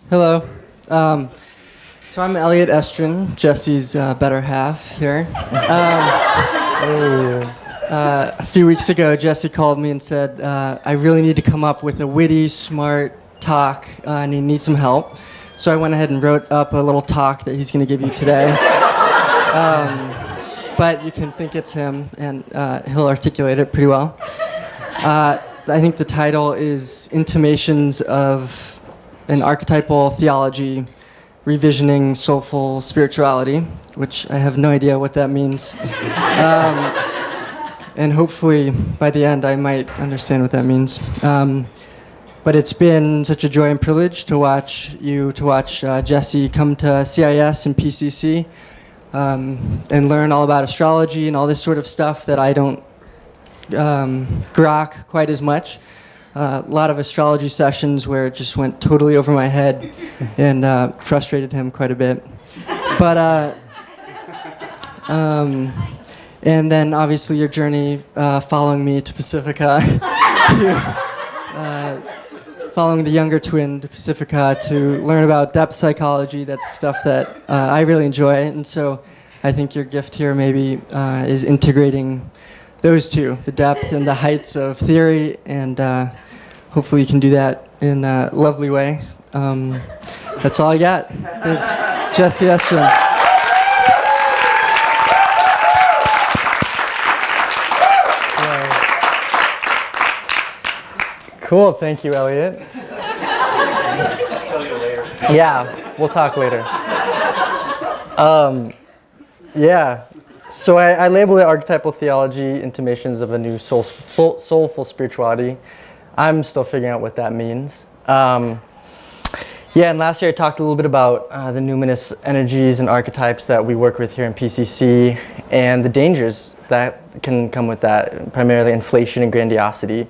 Hello. So I'm Elliot Estrin, Jesse's better half here. A few weeks ago, Jesse called me and said, I really need to come up with a witty, smart talk, and he needs some help. So I went ahead and wrote up a little talk that he's going to give you today. But you can think it's him, and he'll articulate it pretty well. I think the title is Intimations of an Archetypal Theology, Revisioning Soulful Spirituality, which I have no idea what that means. And hopefully, by the end, I might understand what that means. But it's been such a joy and privilege to watch Jesse come to CIS and PCC and learn all about astrology and all this sort of stuff that I don't grok quite as much. A lot of astrology sessions where it just went totally over my head and frustrated him quite a bit. But and then obviously your journey following me to Pacifica, following the younger twin to Pacifica to learn about depth psychology. That's stuff that I really enjoy, and so I think your gift here maybe is integrating those two, the depth and the heights of theory, and hopefully you can do that in a lovely way. That's all I got. Thanks, Jesse Estrin. Cool, thank you, Elliot. Yeah, we'll talk later. So I label it Archetypal Theology, Intimations of a New Soulful Spirituality. I'm still figuring out what that means. And last year I talked a little bit about the numinous energies and archetypes that we work with here in PCC and the dangers that can come with that, primarily inflation and grandiosity,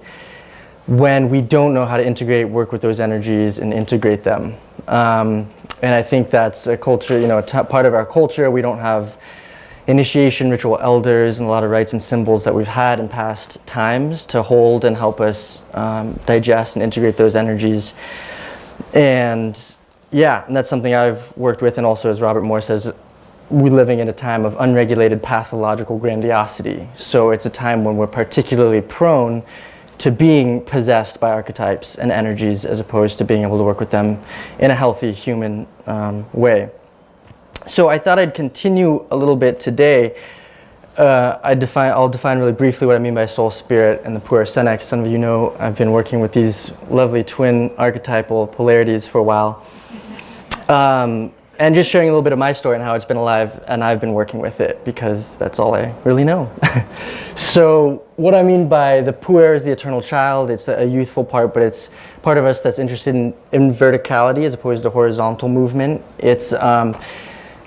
when we don't know how to work with those energies and integrate them. And I think that's a culture, part of our culture. We don't have initiation ritual elders and a lot of rites and symbols that we've had in past times to hold and help us digest and integrate those energies. And that's something I've worked with, and also, as Robert Moore says, we're living in a time of unregulated pathological grandiosity. So it's a time when we're particularly prone to being possessed by archetypes and energies as opposed to being able to work with them in a healthy human way. So I thought I'd continue a little bit today. I'll define really briefly what I mean by soul spirit and the puer senex. Some of you know I've been working with these lovely twin archetypal polarities for a while. And just sharing a little bit of my story and how it's been alive, and I've been working with it because that's all I really know. So what I mean by the puer is the eternal child. It's a youthful part, but it's part of us that's interested in verticality as opposed to horizontal movement. It's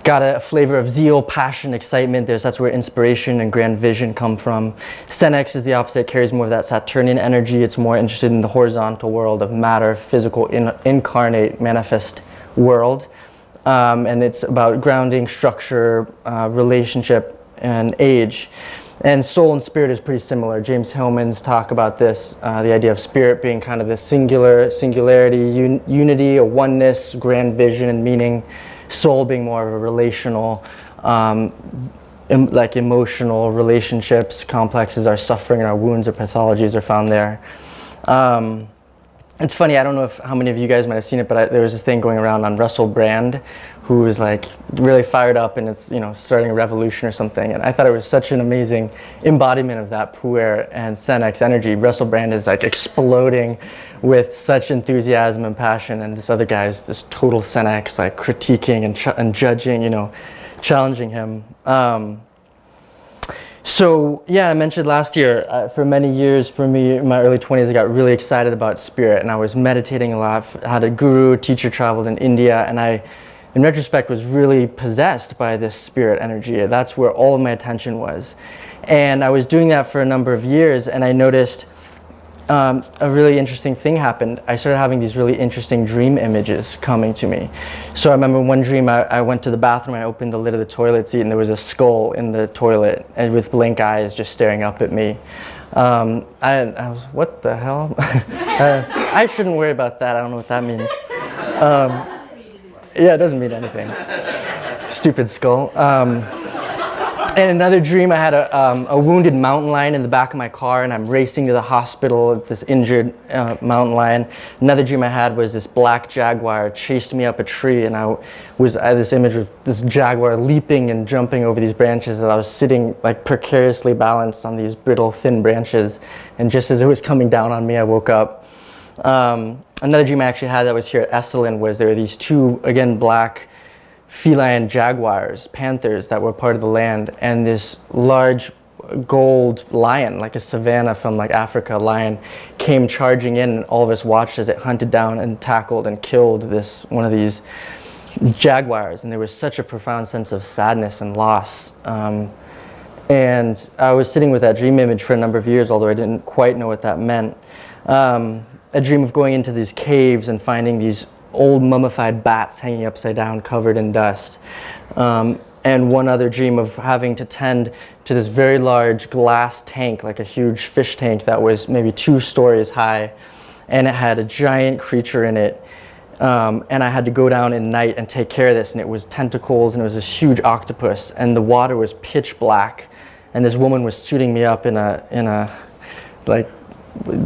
got a flavor of zeal, passion, excitement. That's where inspiration and grand vision come from. Senex is the opposite, carries more of that Saturnian energy. It's more interested in the horizontal world of matter, physical, incarnate, manifest world. And it's about grounding, structure, relationship, and age. And soul and spirit is pretty similar. James Hillman's talk about this, the idea of spirit being kind of the singularity, unity, a oneness, grand vision and meaning. Soul being more of a relational, like emotional relationships, complexes, our suffering, our wounds, our pathologies are found there. It's funny, I don't know how many of you guys might have seen it, but there was this thing going around on Russell Brand, who was like really fired up and it's starting a revolution or something. And I thought it was such an amazing embodiment of that puer and senex energy. Russell Brand is like exploding with such enthusiasm and passion, and this other guy is this total senex, like critiquing and judging, challenging him. So I mentioned last year, for many years, for me, in my early 20s, I got really excited about spirit, and I was meditating a lot. I had a guru, teacher, traveled in India, and I, in retrospect, was really possessed by this spirit energy. That's where all of my attention was. And I was doing that for a number of years, and I noticed a really interesting thing happened. I started having these really interesting dream images coming to me. So I remember one dream, I went to the bathroom, I opened the lid of the toilet seat, and there was a skull in the toilet, and with blank eyes just staring up at me. I was, what the hell? I shouldn't worry about that. I don't know what that means. Yeah, it doesn't mean anything. Stupid skull. And another dream, I had a wounded mountain lion in the back of my car, and I'm racing to the hospital with this injured mountain lion. Another dream I had was this black jaguar chased me up a tree, and I had this image of this jaguar leaping and jumping over these branches, and I was sitting like precariously balanced on these brittle, thin branches, and just as it was coming down on me, I woke up. Another dream I actually had that was here at Estrin was there were these two, again, black feline jaguars, panthers that were part of the land, and this large gold lion, like a savanna from like Africa lion, came charging in, and all of us watched as it hunted down and tackled and killed one of these jaguars. And there was such a profound sense of sadness and loss. And I was sitting with that dream image for a number of years, although I didn't quite know what that meant. A dream of going into these caves and finding these old mummified bats hanging upside down, covered in dust. And one other dream of having to tend to this very large glass tank, like a huge fish tank that was maybe 2 stories high, and it had a giant creature in it. And I had to go down at night and take care of this, and it was tentacles, and it was this huge octopus, and the water was pitch black, and this woman was suiting me up in a like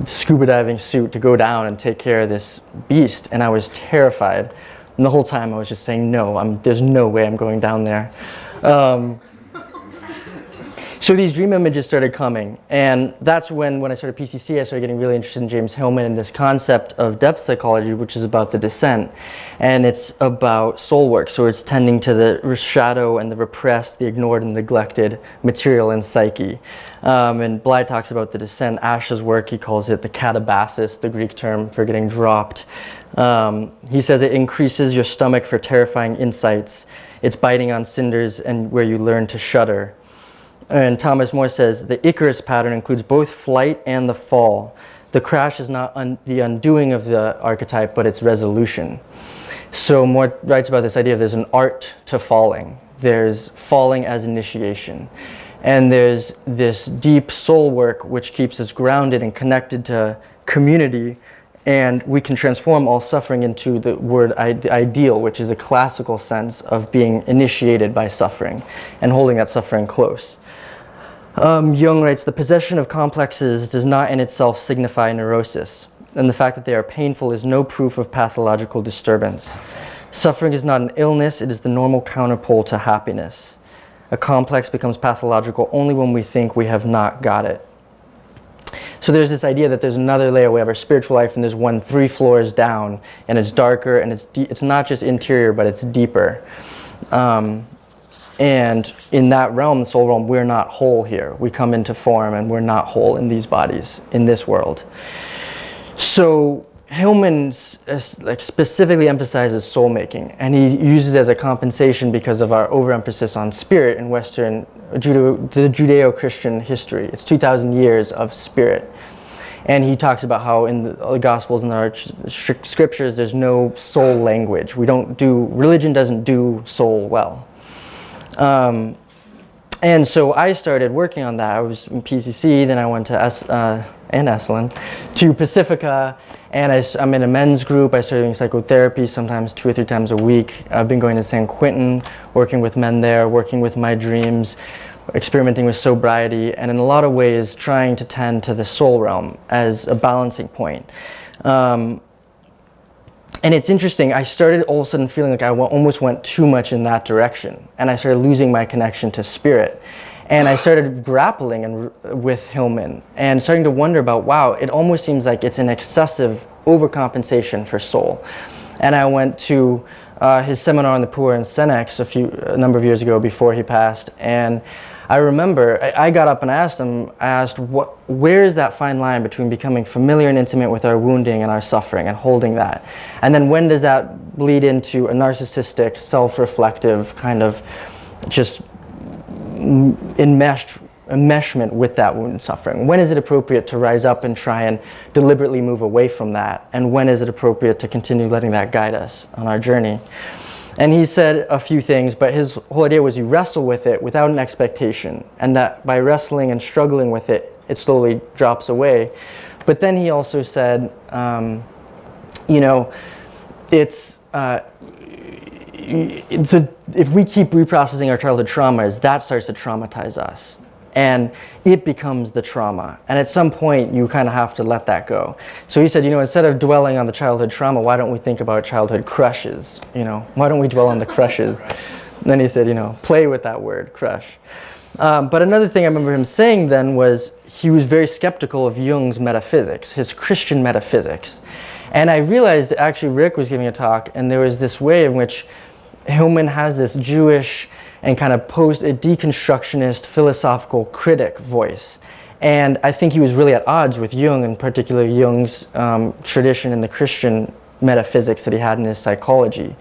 scuba diving suit to go down and take care of this beast, and I was terrified. And the whole time I was just saying, no, there's no way I'm going down there. So these dream images started coming, and that's when I started PCC, I started getting really interested in James Hillman and this concept of depth psychology, which is about the descent, and it's about soul work. So it's tending to the shadow and the repressed, the ignored and neglected material in psyche. And Bly talks about the descent. Ash's work, he calls it the katabasis, the Greek term for getting dropped. He says it increases your stomach for terrifying insights. It's biting on cinders and where you learn to shudder. And Thomas More says, the Icarus pattern includes both flight and the fall. The crash is not the undoing of the archetype, but its resolution. So More writes about this idea of there's an art to falling. There's falling as initiation. And there's this deep soul work which keeps us grounded and connected to community. And we can transform all suffering into the word the ideal, which is a classical sense of being initiated by suffering and holding that suffering close. Jung writes, the possession of complexes does not in itself signify neurosis, and the fact that they are painful is no proof of pathological disturbance. Suffering is not an illness, it is the normal counterpole to happiness. A complex becomes pathological only when we think we have not got it. So there's this idea that there's another layer. We have our spiritual life, and there's one 3 floors down, and it's darker, and it's not just interior, but it's deeper. And in that realm, the soul realm, we're not whole here. We come into form, and we're not whole in these bodies, in this world. So Hillman specifically emphasizes soul making, and he uses it as a compensation because of our overemphasis on spirit in Western the Judeo-Christian history. It's 2,000 years of spirit. And he talks about how in the Gospels and our scriptures, there's no soul language. Religion doesn't do soul well. And so I started working on that. I was in PCC, then I went to Esalen, to Pacifica, and I'm in a men's group. I started doing psychotherapy sometimes 2 or 3 times a week. I've been going to San Quentin, working with men there, working with my dreams, experimenting with sobriety, and in a lot of ways trying to tend to the soul realm as a balancing point. And it's interesting, I started all of a sudden feeling like I almost went too much in that direction, and I started losing my connection to spirit. And I started grappling with Hillman and starting to wonder about, wow, it almost seems like it's an excessive overcompensation for soul. And I went to his seminar on the puer and senex a number of years ago before he passed, and I remember I got up and asked him, where is that fine line between becoming familiar and intimate with our wounding and our suffering and holding that? And then when does that bleed into a narcissistic, self-reflective kind of just enmeshment with that wound and suffering? When is it appropriate to rise up and try and deliberately move away from that? And when is it appropriate to continue letting that guide us on our journey? And he said a few things, but his whole idea was you wrestle with it without an expectation, and that by wrestling and struggling with it, it slowly drops away. But then he also said, if we keep reprocessing our childhood traumas, that starts to traumatize us. And it becomes the trauma. And at some point, you kind of have to let that go. So he said, instead of dwelling on the childhood trauma, why don't we think about childhood crushes? Why don't we dwell on the crushes? And then he said, play with that word, crush. But another thing I remember him saying then was he was very skeptical of Jung's metaphysics, his Christian metaphysics. And I realized actually Rick was giving a talk, and there was this way in which Hillman has this Jewish and kind of deconstructionist philosophical critic voice. And I think he was really at odds with Jung, and particularly Jung's tradition in the Christian metaphysics that he had in his psychology.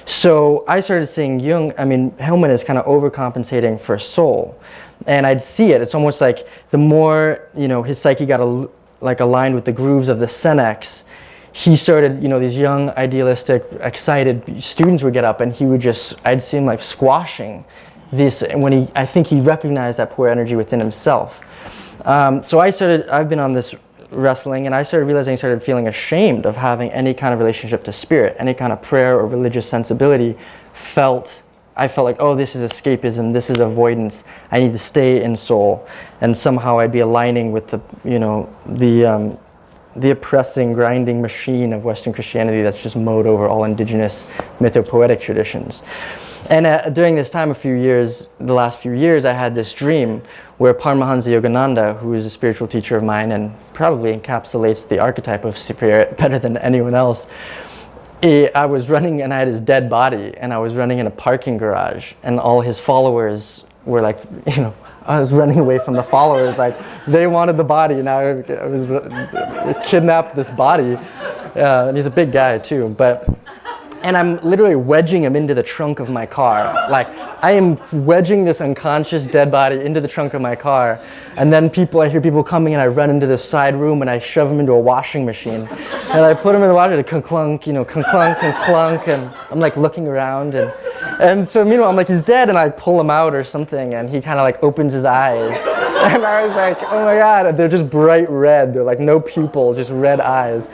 So I started seeing Hillman is kind of overcompensating for soul. And I'd see it. It's almost like the more, his psyche got aligned with the grooves of the senex, he started, these young, idealistic, excited students would get up, and I'd see him like squashing this when I think he recognized that puer energy within himself. So I've been on this wrestling, and I started feeling ashamed of having any kind of relationship to spirit, any kind of prayer or religious sensibility. I felt like, oh, this is escapism, this is avoidance, I need to stay in soul, and somehow I'd be aligning with the oppressing, grinding machine of Western Christianity that's just mowed over all indigenous mythopoetic traditions. And during this time, the last few years, I had this dream where Paramahansa Yogananda, who is a spiritual teacher of mine and probably encapsulates the archetype of spirit better than anyone else, I was running, and I had his dead body, and I was running in a parking garage, and all his followers were like, I was running away from the followers, like they wanted the body, and I kidnapped this body. And he's a big guy too, and I'm literally wedging him into the trunk of my car. Like I am wedging this unconscious dead body into the trunk of my car, and then I hear people coming, and I run into this side room, and I shove him into a washing machine, and I put him in the water to clunk, clunk, and I'm like looking around, and so meanwhile I'm like, he's dead, and I pull him out or something, and he kind of like opens his eyes, and I was like, oh my God, they're just bright red, they're like no pupil, just red eyes.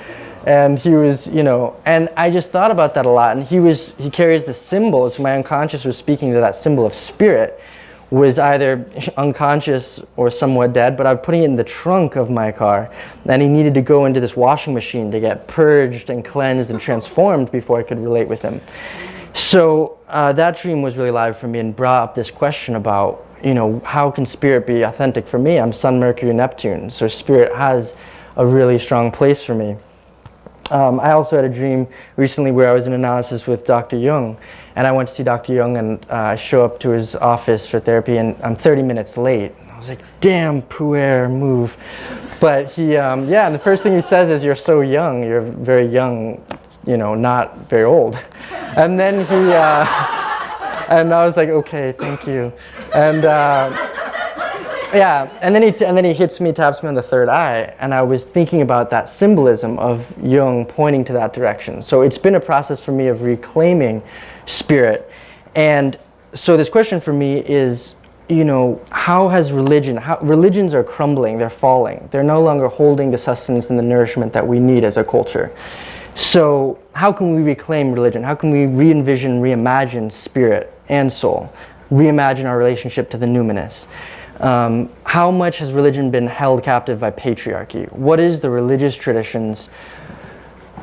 And he was, and I just thought about that a lot. And he carries the symbol, so my unconscious was speaking to that symbol of spirit, was either unconscious or somewhat dead, but I was putting it in the trunk of my car. And he needed to go into this washing machine to get purged and cleansed and transformed before I could relate with him. So that dream was really alive for me and brought up this question about, how can spirit be authentic for me? I'm Sun, Mercury, Neptune, so spirit has a really strong place for me. I also had a dream recently where I was in analysis with Dr. Jung, and I went to see Dr. Jung, and I show up to his office for therapy, and I'm 30 minutes late. I was like, damn, puer, move. But he, and the first thing he says is, you're so young, you're very young, not very old. And then and I was like, okay, thank you. And and then he hits me, taps me on the third eye, and I was thinking about that symbolism of Jung pointing to that direction. So it's been a process for me of reclaiming spirit. And so this question for me is, how has religions are crumbling, they're falling. They're no longer holding the sustenance and the nourishment that we need as a culture. So how can we reclaim religion? How can we re-envision, reimagine spirit and soul? Reimagine our relationship to the numinous? How much has religion been held captive by patriarchy? What is the religious traditions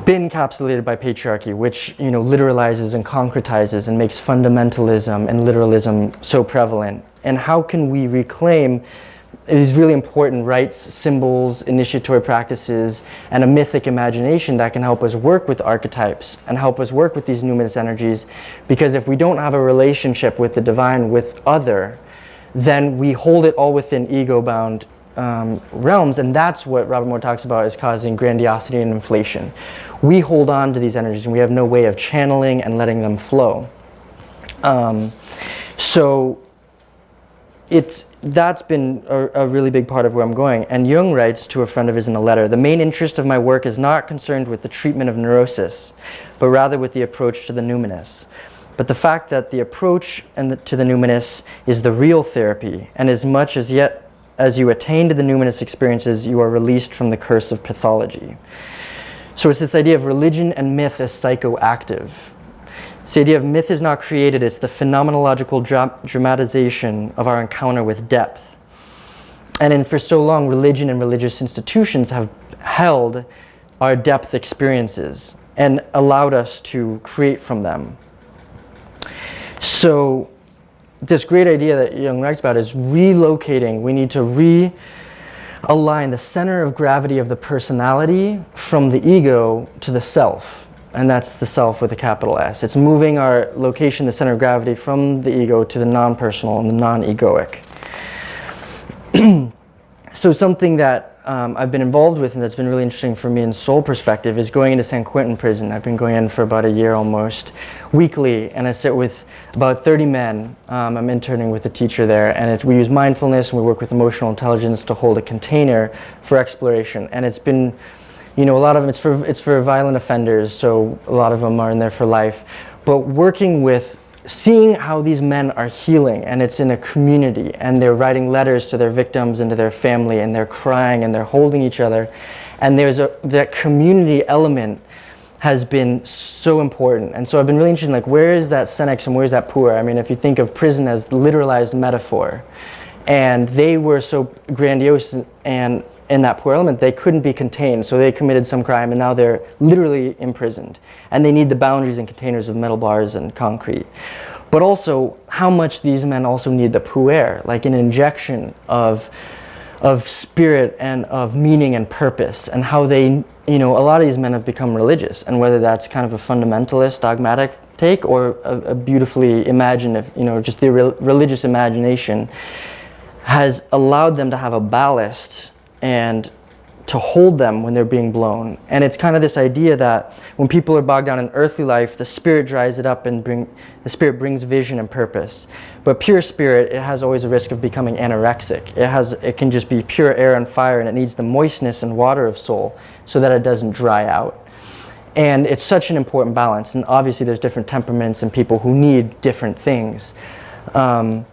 been encapsulated by patriarchy, which literalizes and concretizes and makes fundamentalism and literalism so prevalent? And how can we reclaim these really important rites, symbols, initiatory practices, and a mythic imagination that can help us work with archetypes and help us work with these numinous energies? Because if we don't have a relationship with the divine, with other, then we hold it all within ego-bound realms, and that's what Robert Moore talks about as causing grandiosity and inflation. We hold on to these energies, and we have no way of channeling and letting them flow. So that's been a really big part of where I'm going. And Jung writes to a friend of his in a letter, "The main interest of my work is not concerned with the treatment of neurosis, but rather with the approach to the numinous. But the fact that the approach to the numinous is the real therapy, and as much as yet as you attain to the numinous experiences, you are released from the curse of pathology." So it's this idea of religion and myth as psychoactive. It's the idea of myth is not created, it's the phenomenological dramatization of our encounter with depth. And for so long, religion and religious institutions have held our depth experiences and allowed us to create from them. So this great idea that Jung writes about is relocating. We need to realign the center of gravity of the personality from the ego to the self. And that's the self with a capital S. It's moving our location, the center of gravity, from the ego to the non-personal and the non-egoic. So something that I've been involved with and that's been really interesting for me in soul perspective is going into San Quentin prison. I've been going in for about a year almost, weekly, and I sit with about 30 men. I'm interning with a teacher there, and we use mindfulness and we work with emotional intelligence to hold a container for exploration. And it's been, a lot of them, it's for violent offenders, so a lot of them are in there for life. But working with seeing how these men are healing, and it's in a community, and they're writing letters to their victims and to their family, and they're crying and they're holding each other, and that community element has been so important. And so I've been really interested in, like, where is that senex and where is that puer? I mean, if you think of prison as literalized metaphor, and they were so grandiose and in that puer element, they couldn't be contained, so they committed some crime and now they're literally imprisoned. And they need the boundaries and containers of metal bars and concrete. But also, how much these men also need the puer, like an injection of spirit and of meaning and purpose, and how they, a lot of these men have become religious, and whether that's kind of a fundamentalist, dogmatic take, or a beautifully imaginative, just the religious imagination has allowed them to have a ballast and to hold them when they're being blown. And it's kind of this idea that when people are bogged down in earthly life, the spirit dries it up and the spirit brings vision and purpose. But pure spirit, it has always a risk of becoming anorexic. It can just be pure air and fire, and it needs the moistness and water of soul so that it doesn't dry out. And it's such an important balance. And obviously there's different temperaments and people who need different things. But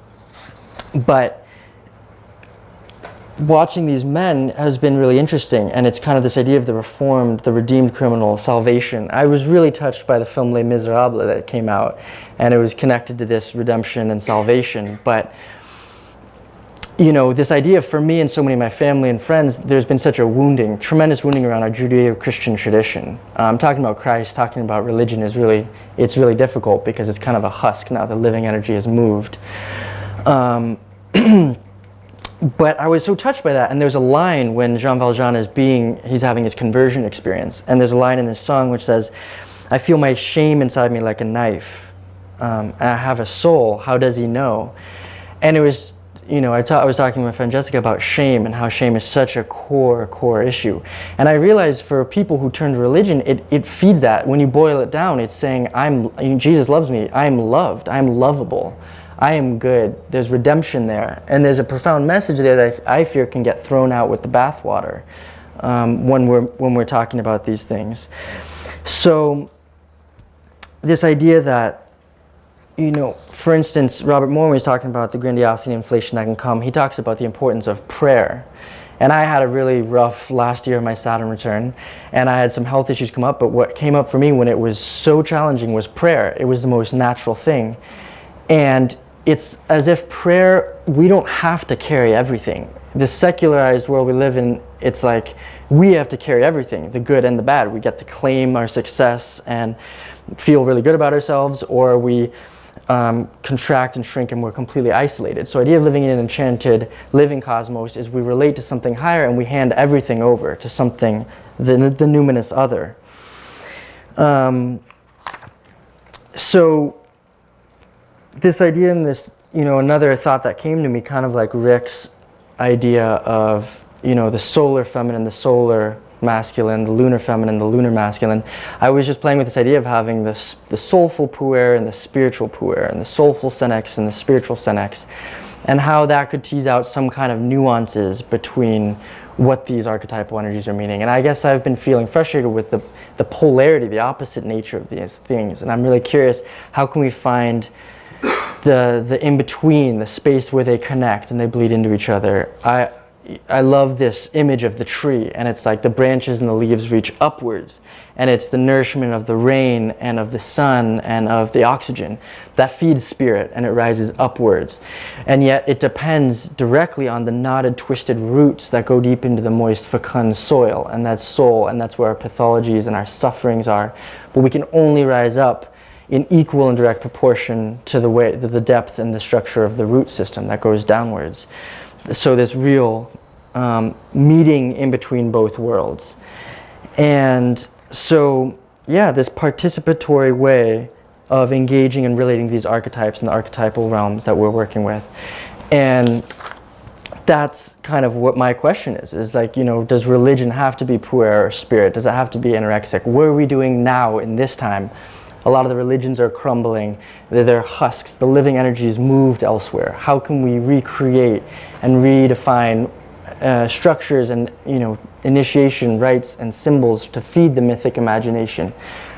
watching these men has been really interesting, and it's kind of this idea of the reformed, the redeemed criminal, salvation. I was really touched by the film Les Miserables that came out, and it was connected to this redemption and salvation. But this idea for me and so many of my family and friends, there's been such a tremendous wounding around our Judeo-Christian tradition. Talking about Christ, talking about religion it's really difficult because it's kind of a husk now. The living energy has moved. But I was so touched by that, and there's a line when Jean Valjean he's having his conversion experience, and there's a line in this song which says, "I feel my shame inside me like a knife, and I have a soul, how does he know?" And it was, I was talking to my friend Jessica about shame and how shame is such a core issue. And I realized for people who turn to religion, it feeds that. When you boil it down, it's saying, Jesus loves me, I am loved, I am lovable. I am good. There's redemption there. And there's a profound message there that I fear can get thrown out with the bathwater when we're talking about these things. So this idea that, for instance, Robert Moore, when he's talking about the grandiosity and inflation that can come, he talks about the importance of prayer. And I had a really rough last year of my Saturn return, and I had some health issues come up, but what came up for me when it was so challenging was prayer. It was the most natural thing. And it's as if prayer, we don't have to carry everything. The secularized world we live in, it's like we have to carry everything, the good and the bad. We get to claim our success and feel really good about ourselves, or we contract and shrink and we're completely isolated. So the idea of living in an enchanted living cosmos is we relate to something higher and we hand everything over to something, the numinous other. So this idea and this, another thought that came to me, kind of like Rick's idea of, the solar feminine, the solar masculine, the lunar feminine, the lunar masculine. I was just playing with this idea of having the soulful puer and the spiritual puer, and the soulful senex and the spiritual senex, and how that could tease out some kind of nuances between what these archetypal energies are meaning. And I guess I've been feeling frustrated with the polarity, the opposite nature of these things. And I'm really curious, how can we find the in-between, the space where they connect and they bleed into each other? I love this image of the tree, and it's like the branches and the leaves reach upwards, and it's the nourishment of the rain and of the sun and of the oxygen that feeds spirit, and it rises upwards. And yet it depends directly on the knotted, twisted roots that go deep into the moist, fecund soil, and that's soul, and that's where our pathologies and our sufferings are. But we can only rise up in equal and direct proportion to the depth and the structure of the root system that goes downwards. So this real meeting in between both worlds. And so, yeah, this participatory way of engaging and relating these archetypes and the archetypal realms that we're working with. And that's kind of what my question is like, does religion have to be puer or spirit? Does it have to be anorexic? What are we doing now in this time? A lot of the religions are crumbling. They're husks. The living energy is moved elsewhere. How can we recreate and redefine structures and initiation rites and symbols to feed the mythic imagination?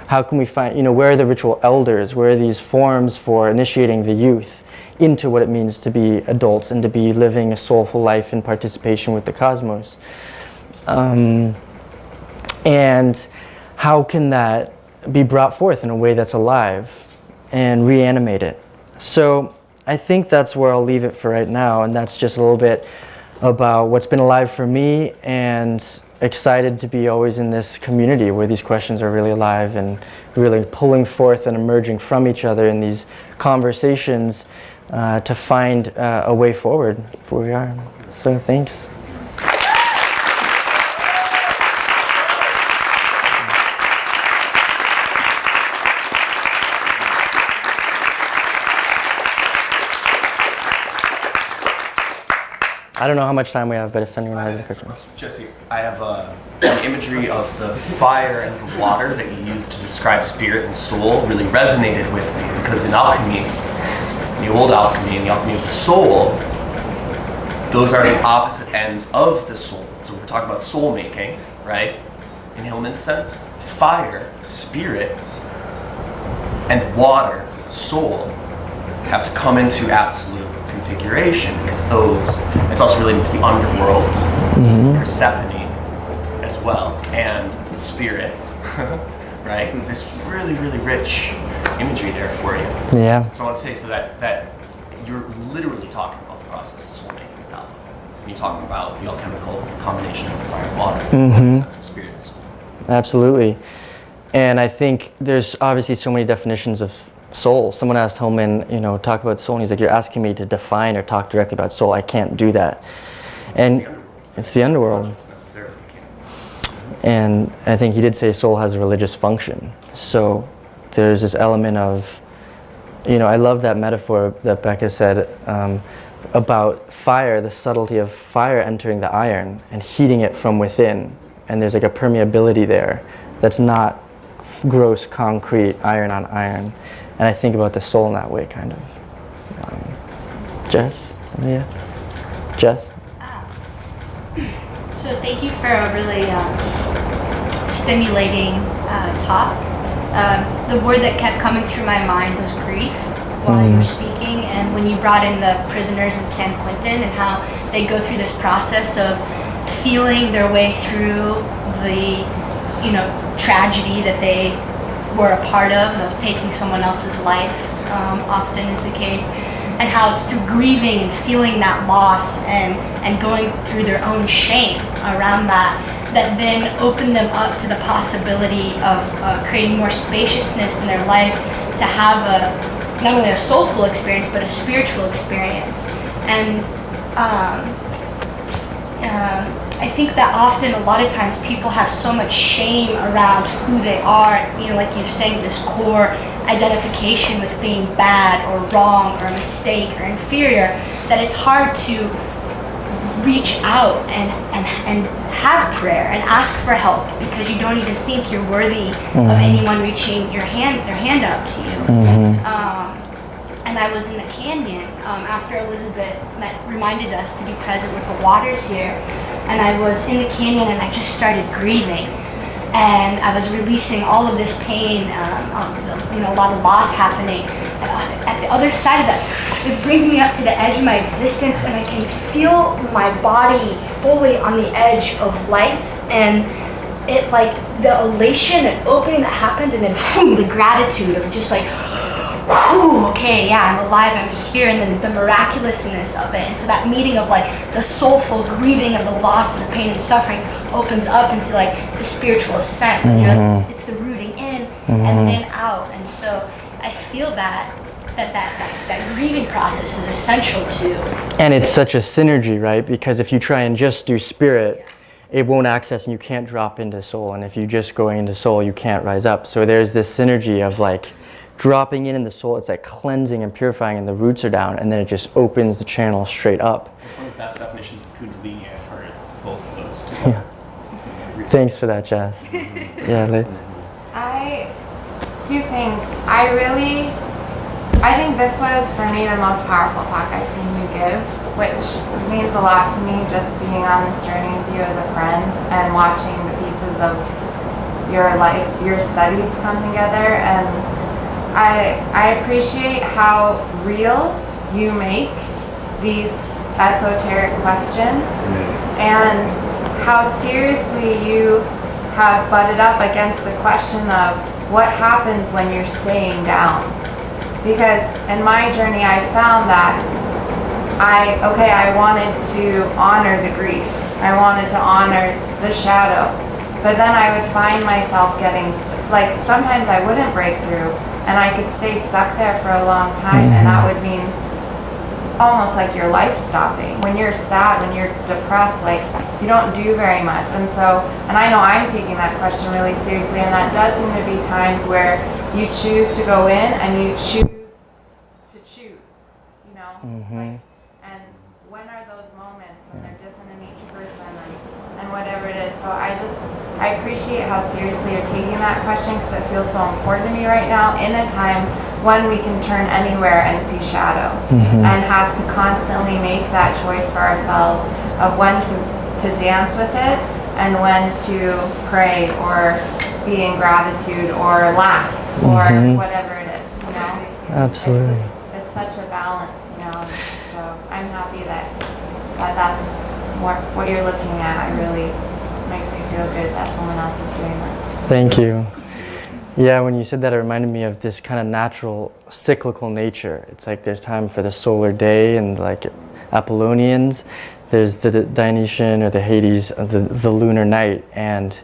How can we find, where are the ritual elders? Where are these forms for initiating the youth into what it means to be adults and to be living a soulful life in participation with the cosmos? And how can that be brought forth in a way that's alive and reanimate it? So I think that's where I'll leave it for right now, and that's just a little bit about what's been alive for me, and excited to be always in this community where these questions are really alive and really pulling forth and emerging from each other in these conversations to find a way forward for where we are. So thanks. I don't know how much time we have, but if anyone has any questions. Jesse, I have an imagery of the fire and the water that you used to describe spirit and soul really resonated with me, because in alchemy, the old alchemy and the alchemy of the soul, those are the opposite ends of the soul. So we're talking about soul making, right? In Hillman's sense, fire, spirit, and water, soul, have to come into absolute configuration, because it's also related to the underworld, Persephone as well, and the spirit, right? So there's really, really rich imagery there for you. Yeah. So I want to say, so that you're literally talking about the process of soul making now. When you're talking about the alchemical combination of fire and water, the spirit and soul. Absolutely. And I think there's obviously so many definitions of soul. Someone asked Hillman, talk about soul, and he's like, you're asking me to define or talk directly about soul. I can't do that. And it's the underworld. And I think he did say soul has a religious function. So there's this element of, I love that metaphor that Becca said about fire, the subtlety of fire entering the iron and heating it from within. And there's like a permeability there that's not gross concrete iron on iron. And I think about the soul in that way, kind of. Jess? Yeah? Jess? So thank you for a really stimulating talk. The word that kept coming through my mind was grief while you were speaking, and when you brought in the prisoners in San Quentin and how they go through this process of feeling their way through the tragedy that they were a part of taking someone else's life, often is the case, and how it's through grieving and feeling that loss and going through their own shame around that then opened them up to the possibility of creating more spaciousness in their life, to have not only a soulful experience but a spiritual experience. And I think that often, a lot of times, people have so much shame around who they are, like you're saying, this core identification with being bad or wrong or a mistake or inferior, that it's hard to reach out and have prayer and ask for help, because you don't even think you're worthy of anyone reaching their hand out to you. And I was in the canyon after Elizabeth reminded us to be present with the waters here, and I was in the canyon and I just started grieving, and I was releasing all of this pain, a lot of loss happening, at the other side of that, it brings me up to the edge of my existence, and I can feel my body fully on the edge of life, and it like the elation and opening that happens, and then boom, the gratitude of just like, whew, okay, yeah, I'm alive, I'm here, and then the miraculousness of it. And so that meeting of like the soulful grieving of the loss and the pain and suffering opens up into like the spiritual ascent. You know, it's the rooting in and then out. And so I feel that grieving process is essential too. And it's such a synergy, right? Because if you try and just do spirit, it won't access and you can't drop into soul. And if you just go into soul, you can't rise up. So there's this synergy of like dropping in the soul, it's like cleansing and purifying, and the roots are down, and then it just opens the channel straight up. It's one of the best definitions of Kundalini I've heard, both of those two. Yeah. Thanks for that, Jess. Yeah, Liz? Two things. I think this was, for me, the most powerful talk I've seen you give, which means a lot to me, just being on this journey with you as a friend and watching the pieces of your life, your studies come together. And I appreciate how real you make these esoteric questions and how seriously you have butted up against the question of what happens when you're staying down. Because in my journey, I found that I wanted to honor the grief. I wanted to honor the shadow. But then I would find myself getting, like, sometimes I wouldn't break through, and I could stay stuck there for a long time, and that would mean almost like your life stopping. When you're sad, when you're depressed, like, you don't do very much. And I know I'm taking that question really seriously, and that does seem to be times where you choose to go in and you choose to choose, you know? Like, and when are those moments? And they're different in each person and whatever it is. So I appreciate how seriously you're taking that question, because it feels so important to me right now in a time when we can turn anywhere and see shadow and have to constantly make that choice for ourselves of when to dance with it and when to pray or be in gratitude or laugh or whatever it is, you know? Absolutely. It's such a balance, you know? So I'm happy that that's what you're looking at. It really makes me feel good that someone else is doing that. Thank you. Yeah, when you said that, it reminded me of this kind of natural cyclical nature. It's like there's time for the solar day, and like Apollonians, there's the Dionysian or the Hades, the lunar night, and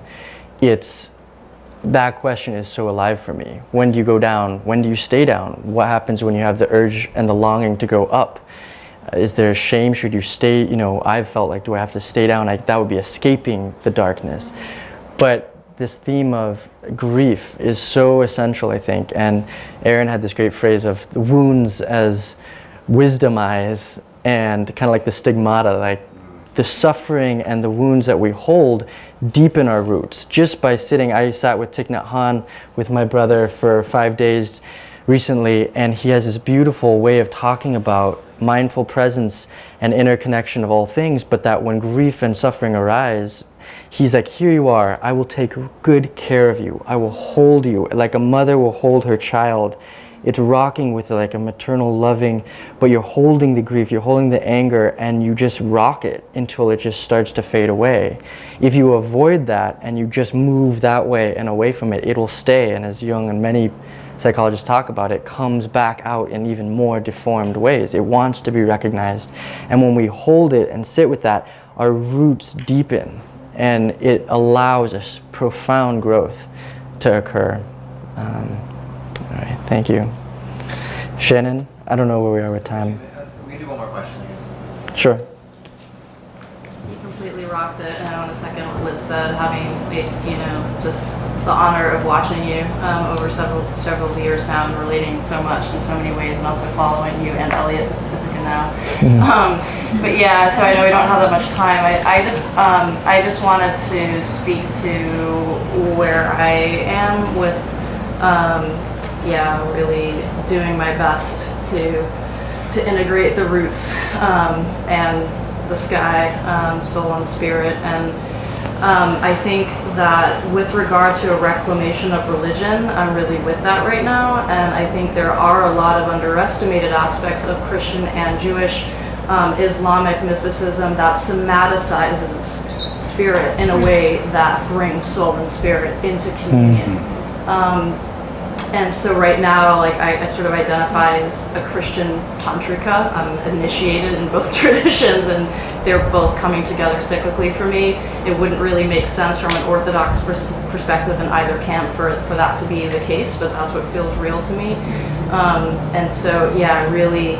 that question is so alive for me. When do you go down? When do you stay down? What happens when you have the urge and the longing to go up? Is there shame? Should you stay? You know, I've felt like, do I have to stay down? That would be escaping the darkness. But this theme of grief is so essential, I think. And Aaron had this great phrase of the wounds as wisdom eyes, and kind of like the stigmata, like the suffering and the wounds that we hold deepen our roots. Just by sitting, I sat with Thich Nhat Hanh with my brother for 5 days recently, and he has this beautiful way of talking about mindful presence and interconnection of all things, but that when grief and suffering arise, he's like, here you are, I will take good care of you. I will hold you like a mother will hold her child. It's rocking with like a maternal loving, but you're holding the grief, you're holding the anger, and you just rock it until it just starts to fade away. If you avoid that and you just move that way and away from it, it will stay. And as Jung and many psychologists talk about, it comes back out in even more deformed ways. It wants to be recognized. And when we hold it and sit with that, our roots deepen, and it allows us profound growth to occur. All right, thank you. Shannon, I don't know where we are with time. We can do one more question. Sure. You completely rocked it, and I want to second what Liz said, having just the honor of watching you over several years now, and relating so much in so many ways, and also following you and Elliot to Pacifica now. But yeah, so I know we don't have that much time. I just wanted to speak to where I am with really doing my best to integrate the roots and the sky, soul and spirit, and I think that with regard to a reclamation of religion, I'm really with that right now, and I think there are a lot of underestimated aspects of Christian and Jewish Islamic mysticism that somaticizes spirit in a way that brings soul and spirit into communion. And so right now, like I sort of identify as a Christian tantrika. I'm initiated in both traditions, and they're both coming together cyclically for me. It wouldn't really make sense from an Orthodox perspective in either camp for that to be the case, but that's what feels real to me. And so, yeah, really,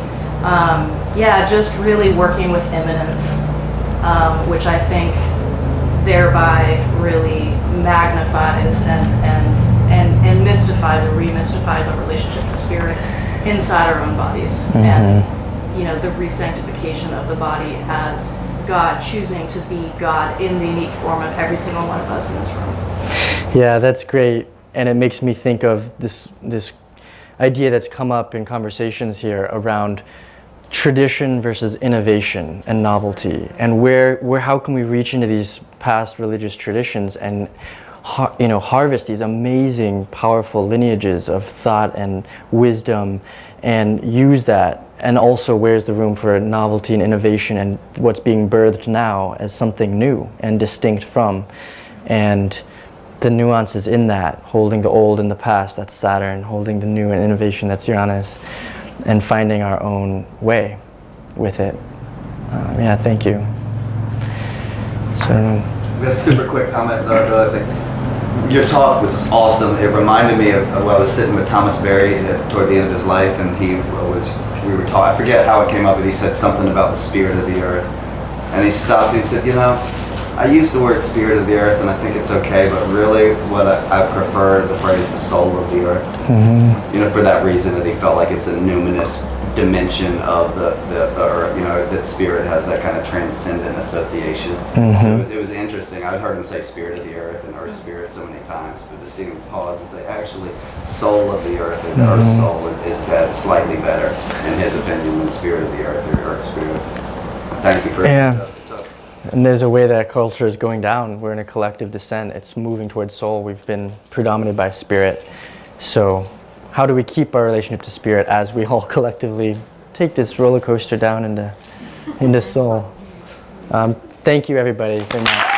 just really working with immanence, which I think thereby really magnifies and mystifies or remystifies our relationship to spirit inside our own bodies. And the re-sanctification of the body as God choosing to be God in the unique form of every single one of us in this room. Yeah, that's great. And it makes me think of this idea that's come up in conversations here around tradition versus innovation and novelty, and how can we reach into these past religious traditions and harvest these amazing, powerful lineages of thought and wisdom and use that, and also where's the room for novelty and innovation and what's being birthed now as something new and distinct from, and the nuances in that, holding the old in the past, that's Saturn, holding the new and innovation, that's Uranus, and finding our own way with it. Thank you. So, a super quick comment though, I think your talk was awesome. It reminded me of when I was sitting with Thomas Berry toward the end of his life, and we were talking, I forget how it came up, but he said something about the spirit of the earth. And he stopped and he said, I use the word spirit of the earth and I think it's okay, but really what I prefer the phrase the soul of the earth. For that reason that he felt like it's a numinous dimension of the earth, that spirit has that kind of transcendent association. So it was interesting. I've heard him say spirit of the earth and earth spirit so many times, but to see him pause and say actually soul of the earth and earth soul is slightly better in his opinion than spirit of the earth or earth spirit. Thank you for that. And there's a way that culture is going down. We're in a collective descent. It's moving towards soul. We've been predominated by spirit. So how do we keep our relationship to spirit as we all collectively take this roller coaster down into soul? Thank you, everybody, very much.